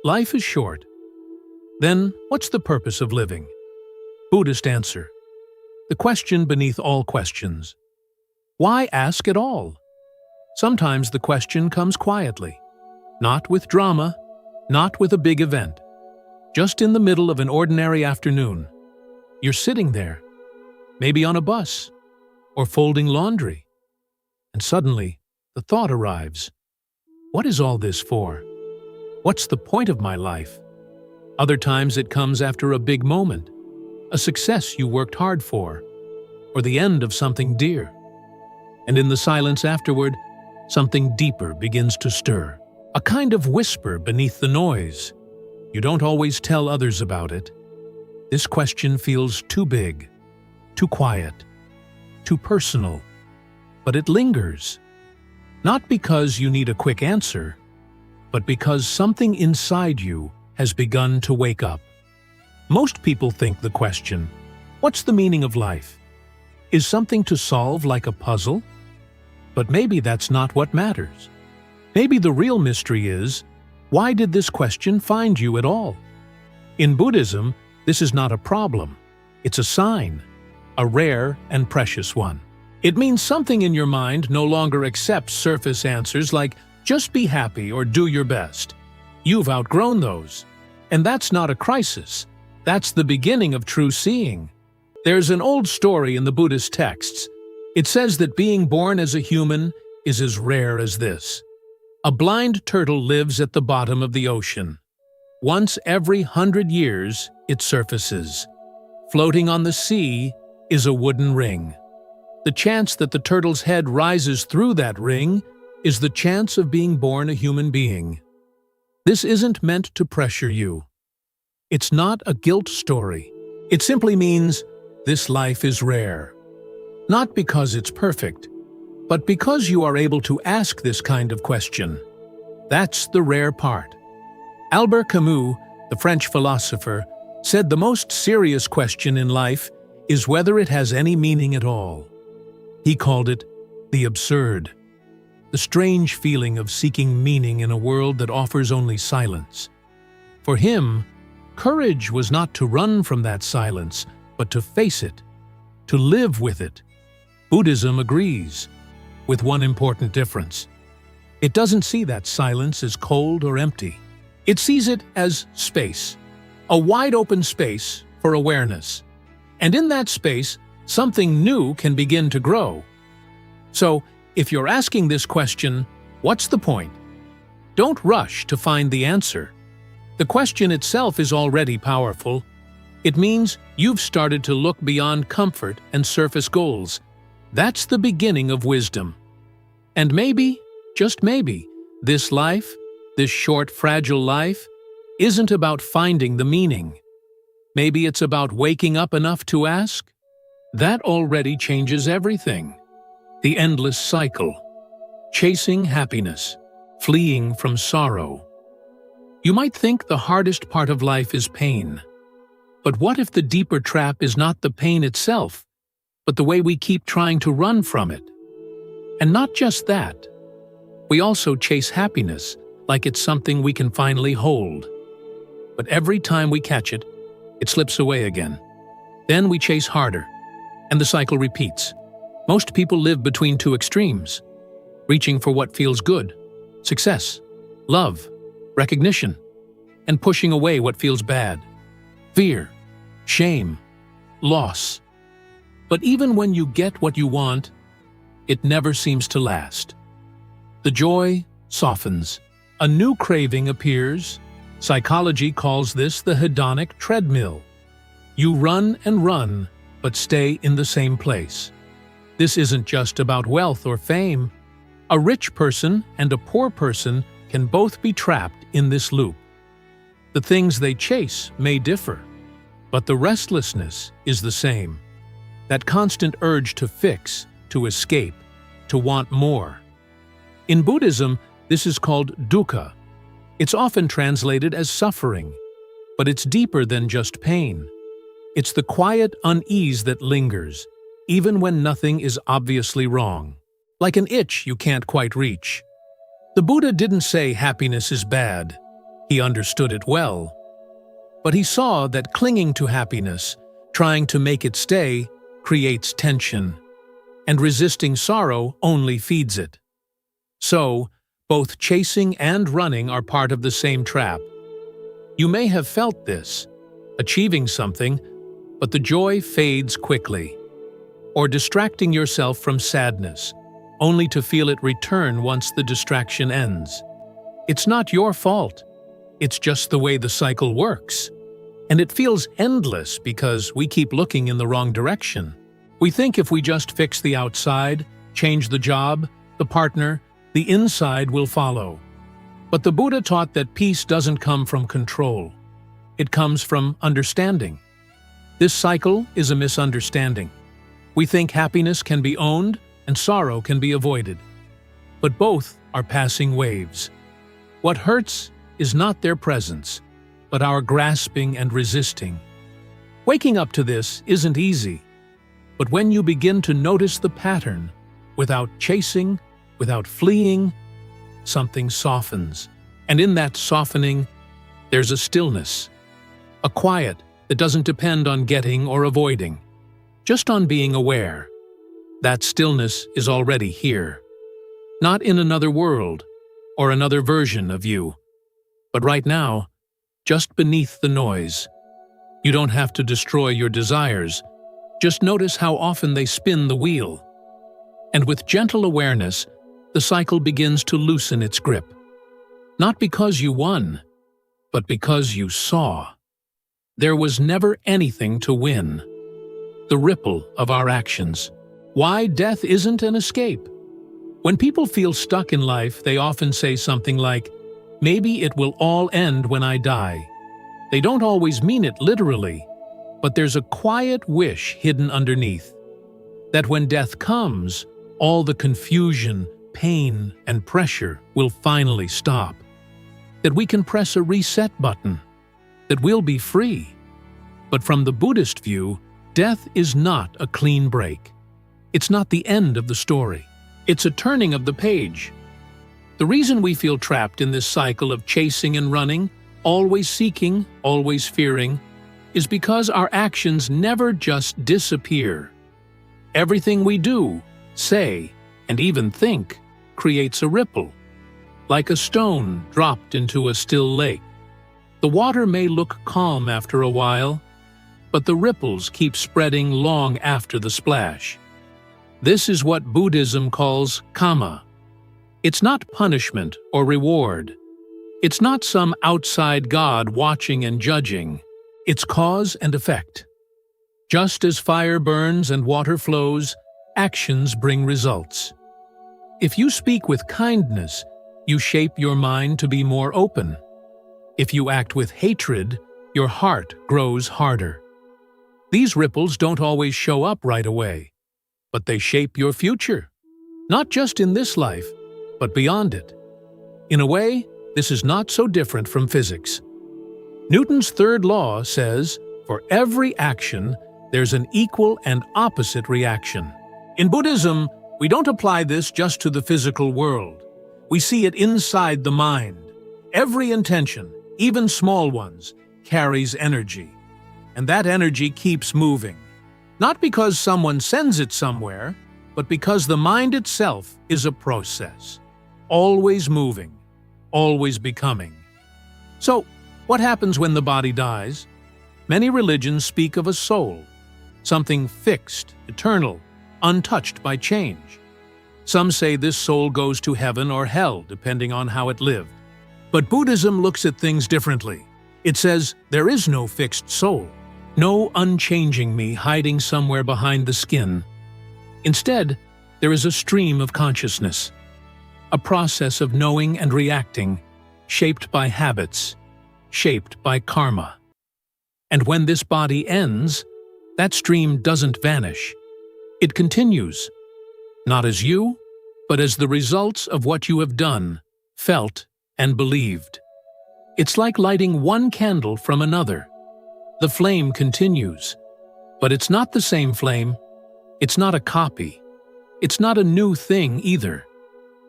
Life is short. Then, what's the purpose of living? Buddhist answer. The question beneath all questions. Why ask at all? Sometimes the question comes quietly. Not with drama, not with a big event. Just in the middle of an ordinary afternoon. You're sitting there, maybe on a bus, or folding laundry. And suddenly, the thought arrives. What is all this for? What's the point of my life? Other times it comes after a big moment, a success you worked hard for, or the end of something dear. And in the silence afterward, something deeper begins to stir, a kind of whisper beneath the noise. You don't always tell others about it. This question feels too big, too quiet, too personal, but it lingers. Not because you need a quick answer, but because something inside you has begun to wake up. Most people think the question, what's the meaning of life, is something to solve like a puzzle? But maybe that's not what matters. Maybe the real mystery is, why did this question find you at all? In Buddhism, this is not a problem. It's a sign, a rare and precious one. It means something in your mind no longer accepts surface answers like, just be happy or do your best. You've outgrown those. And that's not a crisis. That's the beginning of true seeing. There's an old story in the Buddhist texts. It says that being born as a human is as rare as this. A blind turtle lives at the bottom of the ocean. Once every 100 years, it surfaces. Floating on the sea is a wooden ring. The chance that the turtle's head rises through that ring is the chance of being born a human being. This isn't meant to pressure you. It's not a guilt story. It simply means this life is rare. Not because it's perfect, but because you are able to ask this kind of question. That's the rare part. Albert Camus, the French philosopher, said the most serious question in life is whether it has any meaning at all. He called it the absurd, the strange feeling of seeking meaning in a world that offers only silence. For him, courage was not to run from that silence, but to face it, to live with it. Buddhism agrees, with one important difference. It doesn't see that silence as cold or empty. It sees it as space, a wide-open space for awareness. And in that space, something new can begin to grow. So, if you're asking this question, what's the point? Don't rush to find the answer. The question itself is already powerful. It means you've started to look beyond comfort and surface goals. That's the beginning of wisdom. And maybe, just maybe, this life, this short, fragile life, isn't about finding the meaning. Maybe it's about waking up enough to ask? That already changes everything. The endless cycle. Chasing happiness. Fleeing from sorrow. You might think the hardest part of life is pain. But what if the deeper trap is not the pain itself, but the way we keep trying to run from it? And not just that. We also chase happiness like it's something we can finally hold. But every time we catch it, it slips away again. Then we chase harder, and the cycle repeats. Most people live between two extremes, reaching for what feels good, success, love, recognition, and pushing away what feels bad, fear, shame, loss. But even when you get what you want, it never seems to last. The joy softens, a new craving appears. Psychology calls this the hedonic treadmill. You run and run, but stay in the same place. This isn't just about wealth or fame. A rich person and a poor person can both be trapped in this loop. The things they chase may differ, but the restlessness is the same. That constant urge to fix, to escape, to want more. In Buddhism, this is called dukkha. It's often translated as suffering, but it's deeper than just pain. It's the quiet unease that lingers, even when nothing is obviously wrong, like an itch you can't quite reach. The Buddha didn't say happiness is bad. He understood it well. But he saw that clinging to happiness, trying to make it stay, creates tension, and resisting sorrow only feeds it. So, both chasing and running are part of the same trap. You may have felt this, achieving something, but the joy fades quickly. Or distracting yourself from sadness, only to feel it return once the distraction ends. It's not your fault. It's just the way the cycle works. And it feels endless because we keep looking in the wrong direction. We think if we just fix the outside, change the job, the partner, the inside will follow. But the Buddha taught that peace doesn't come from control. It comes from understanding. This cycle is a misunderstanding. We think happiness can be owned and sorrow can be avoided. But both are passing waves. What hurts is not their presence, but our grasping and resisting. Waking up to this isn't easy, but when you begin to notice the pattern, without chasing, without fleeing, something softens. And in that softening, there's a stillness, a quiet that doesn't depend on getting or avoiding, just on being aware. That stillness is already here. Not in another world or another version of you, but right now, just beneath the noise. You don't have to destroy your desires. Just notice how often they spin the wheel. And with gentle awareness, the cycle begins to loosen its grip. Not because you won, but because you saw. There was never anything to win. The ripple of our actions. Why death isn't an escape. When people feel stuck in life, they often say something like, "Maybe it will all end when I die." They don't always mean it literally, but there's a quiet wish hidden underneath. That when death comes, all the confusion, pain, and pressure will finally stop. That we can press a reset button. That we'll be free. But from the Buddhist view, death is not a clean break. It's not the end of the story. It's a turning of the page. The reason we feel trapped in this cycle of chasing and running, always seeking, always fearing, is because our actions never just disappear. Everything we do, say, and even think creates a ripple, like a stone dropped into a still lake. The water may look calm after a while, but the ripples keep spreading long after the splash. This is what Buddhism calls karma. It's not punishment or reward. It's not some outside God watching and judging. It's cause and effect. Just as fire burns and water flows, actions bring results. If you speak with kindness, you shape your mind to be more open. If you act with hatred, your heart grows harder. These ripples don't always show up right away, but they shape your future. Not just in this life, but beyond it. In a way, this is not so different from physics. Newton's third law says, for every action, there's an equal and opposite reaction. In Buddhism, we don't apply this just to the physical world. We see it inside the mind. Every intention, even small ones, carries energy. And that energy keeps moving. Not because someone sends it somewhere, but because the mind itself is a process. Always moving, always becoming. So, what happens when the body dies? Many religions speak of a soul, something fixed, eternal, untouched by change. Some say this soul goes to heaven or hell, depending on how it lived. But Buddhism looks at things differently. It says there is no fixed soul, no unchanging me hiding somewhere behind the skin. Instead, there is a stream of consciousness, a process of knowing and reacting, shaped by habits, shaped by karma. And when this body ends, that stream doesn't vanish. It continues, not as you, but as the results of what you have done, felt, and believed. It's like lighting one candle from another. The flame continues, but it's not the same flame. It's not a copy. It's not a new thing either.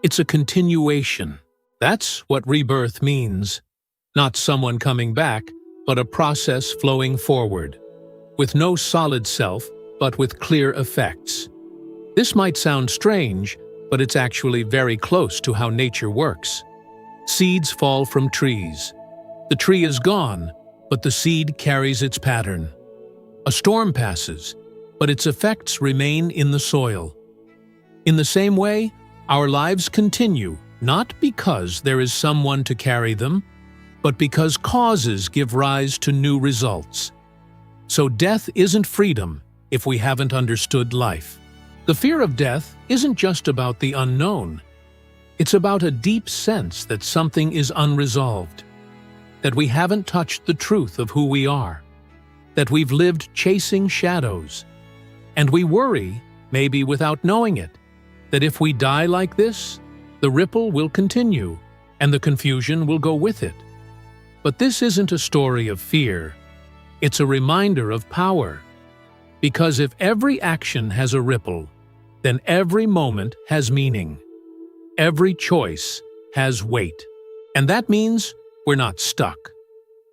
It's a continuation. That's what rebirth means. Not someone coming back, but a process flowing forward, with no solid self, but with clear effects. This might sound strange, but it's actually very close to how nature works. Seeds fall from trees. The tree is gone, but the seed carries its pattern. A storm passes, but its effects remain in the soil. In the same way, our lives continue, not because there is someone to carry them, but because causes give rise to new results. So death isn't freedom if we haven't understood life. The fear of death isn't just about the unknown. It's about a deep sense that something is unresolved, that we haven't touched the truth of who we are, that we've lived chasing shadows. And we worry, maybe without knowing it, that if we die like this, the ripple will continue and the confusion will go with it. But this isn't a story of fear. It's a reminder of power. Because if every action has a ripple, then every moment has meaning. Every choice has weight. And that means we're not stuck.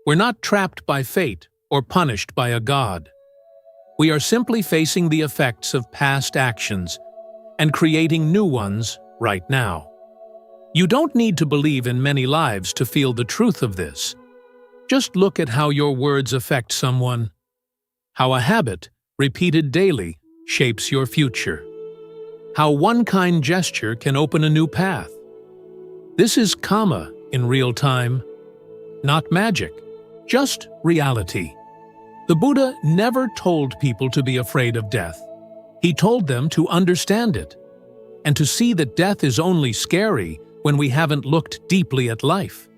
We're not trapped by fate or punished by a god. We are simply facing the effects of past actions and creating new ones right now. You don't need to believe in many lives to feel the truth of this. Just look at how your words affect someone, how a habit, repeated daily, shapes your future, how one kind gesture can open a new path. This is karma in real time, not magic, just reality. The Buddha never told people to be afraid of death. He told them to understand it, and to see that death is only scary when we haven't looked deeply at life.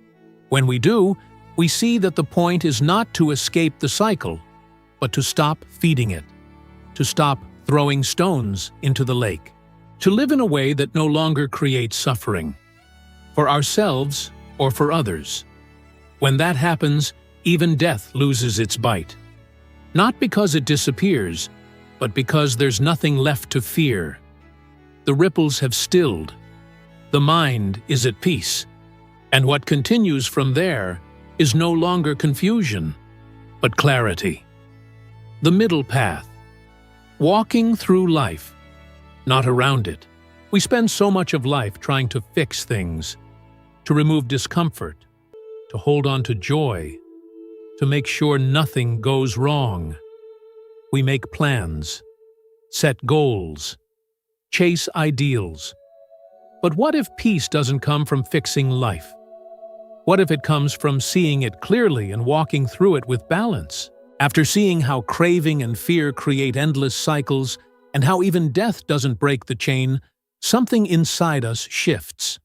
When we do, we see that the point is not to escape the cycle, but to stop feeding it, to stop throwing stones into the lake, to live in a way that no longer creates suffering, for ourselves or for others. When that happens, even death loses its bite. Not because it disappears, but because there's nothing left to fear. The ripples have stilled. The mind is at peace. And what continues from there is no longer confusion, but clarity. The middle path. Walking through life, not around it. We spend so much of life trying to fix things, to remove discomfort, to hold on to joy, to make sure nothing goes wrong. We make plans, set goals, chase ideals. But what if peace doesn't come from fixing life? What if it comes from seeing it clearly and walking through it with balance? After seeing how craving and fear create endless cycles, and how even death doesn't break the chain, something inside us shifts.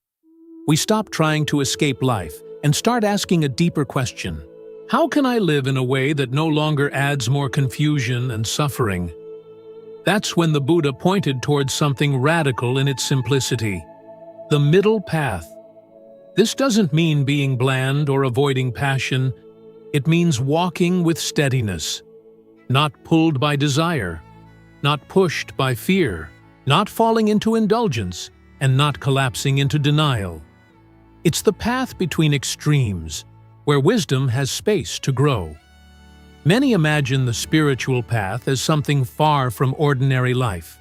We stop trying to escape life and start asking a deeper question. How can I live in a way that no longer adds more confusion and suffering? That's when the Buddha pointed towards something radical in its simplicity. The middle path. This doesn't mean being bland or avoiding passion. It means walking with steadiness, not pulled by desire, not pushed by fear, not falling into indulgence, and not collapsing into denial. It's the path between extremes, where wisdom has space to grow. Many imagine the spiritual path as something far from ordinary life.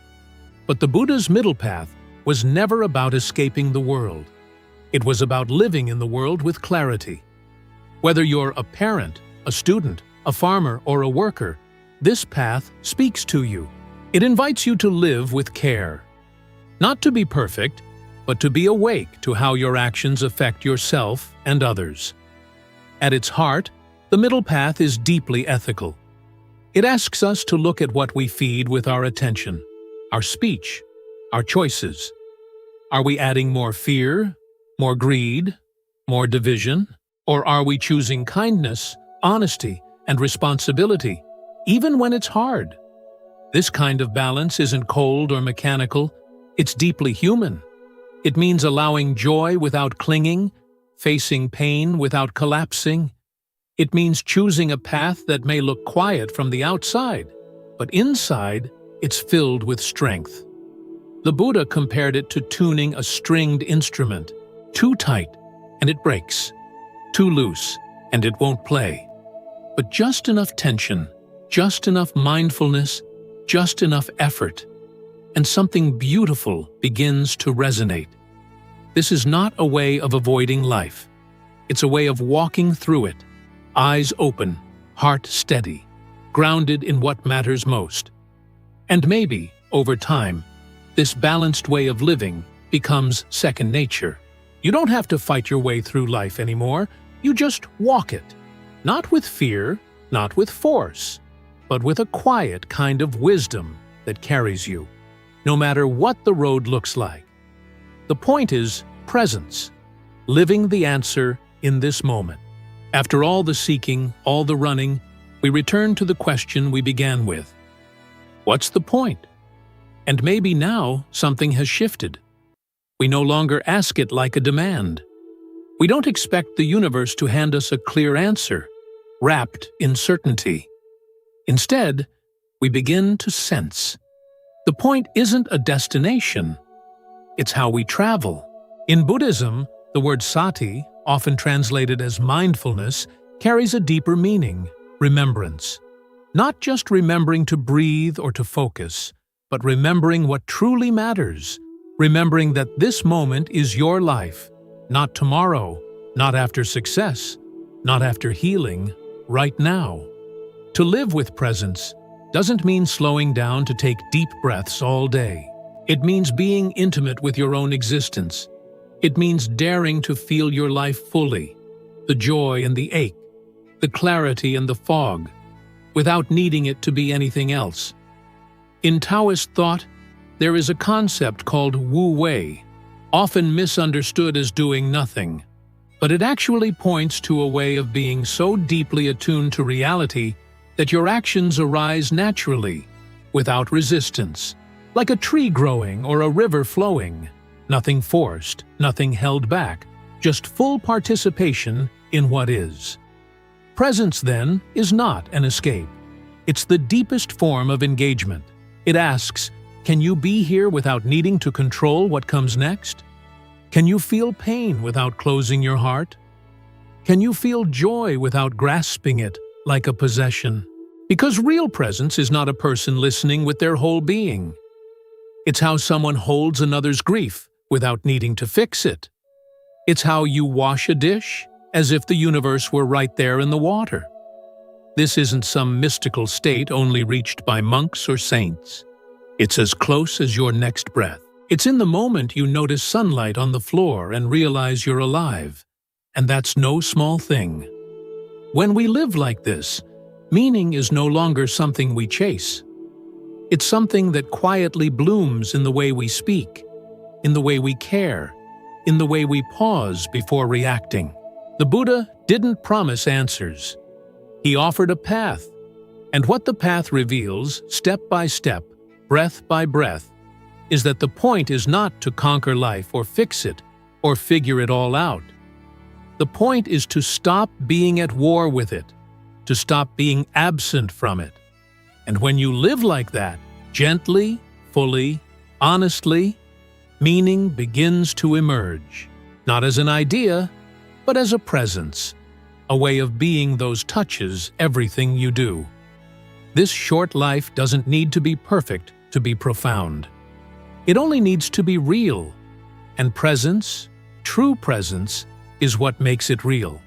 But the Buddha's middle path was never about escaping the world. It was about living in the world with clarity. Whether you're a parent, a student, a farmer, or a worker, this path speaks to you. It invites you to live with care. Not to be perfect, but to be awake to how your actions affect yourself and others. At its heart, the middle path is deeply ethical. It asks us to look at what we feed with our attention, our speech, our choices. Are we adding more fear, more greed, more division? Or are we choosing kindness, honesty, and responsibility, even when it's hard? This kind of balance isn't cold or mechanical, it's deeply human. It means allowing joy without clinging, facing pain without collapsing. It means choosing a path that may look quiet from the outside, but inside, it's filled with strength. The Buddha compared it to tuning a stringed instrument. Too tight, and it breaks. Too loose, and it won't play. But just enough tension, just enough mindfulness, just enough effort, and something beautiful begins to resonate. This is not a way of avoiding life. It's a way of walking through it, eyes open, heart steady, grounded in what matters most. And maybe, over time, this balanced way of living becomes second nature. You don't have to fight your way through life anymore. You just walk it. Not with fear, not with force, but with a quiet kind of wisdom that carries you, no matter what the road looks like. The point is presence, living the answer in this moment. After all the seeking, all the running, we return to the question we began with. What's the point? And maybe now something has shifted. We no longer ask it like a demand. We don't expect the universe to hand us a clear answer, wrapped in certainty. Instead, we begin to sense. The point isn't a destination. It's how we travel. In Buddhism, the word sati, often translated as mindfulness, carries a deeper meaning, remembrance. Not just remembering to breathe or to focus, but remembering what truly matters, remembering that this moment is your life, not tomorrow, not after success, not after healing, right now. To live with presence doesn't mean slowing down to take deep breaths all day. It means being intimate with your own existence. It means daring to feel your life fully, the joy and the ache, the clarity and the fog, without needing it to be anything else. In Taoist thought, there is a concept called Wu Wei, often misunderstood as doing nothing, but it actually points to a way of being so deeply attuned to reality that your actions arise naturally, without resistance, like a tree growing or a river flowing. Nothing forced, nothing held back, just full participation in what is. Presence, then, is not an escape. It's the deepest form of engagement. It asks, can you be here without needing to control what comes next? Can you feel pain without closing your heart? Can you feel joy without grasping it like a possession? Because real presence is not a person listening with their whole being. It's how someone holds another's grief without needing to fix it. It's how you wash a dish as if the universe were right there in the water. This isn't some mystical state only reached by monks or saints. It's as close as your next breath. It's in the moment you notice sunlight on the floor and realize you're alive. And that's no small thing. When we live like this, meaning is no longer something we chase. It's something that quietly blooms in the way we speak, in the way we care, in the way we pause before reacting. The Buddha didn't promise answers. He offered a path, and what the path reveals, step by step, breath by breath, is that the point is not to conquer life or fix it, or figure it all out. The point is to stop being at war with it, to stop being absent from it. And when you live like that, gently, fully, honestly, meaning begins to emerge, not as an idea, but as a presence, a way of being those touches everything you do. This short life doesn't need to be perfect to be profound. It only needs to be real, and presence, true presence, is what makes it real.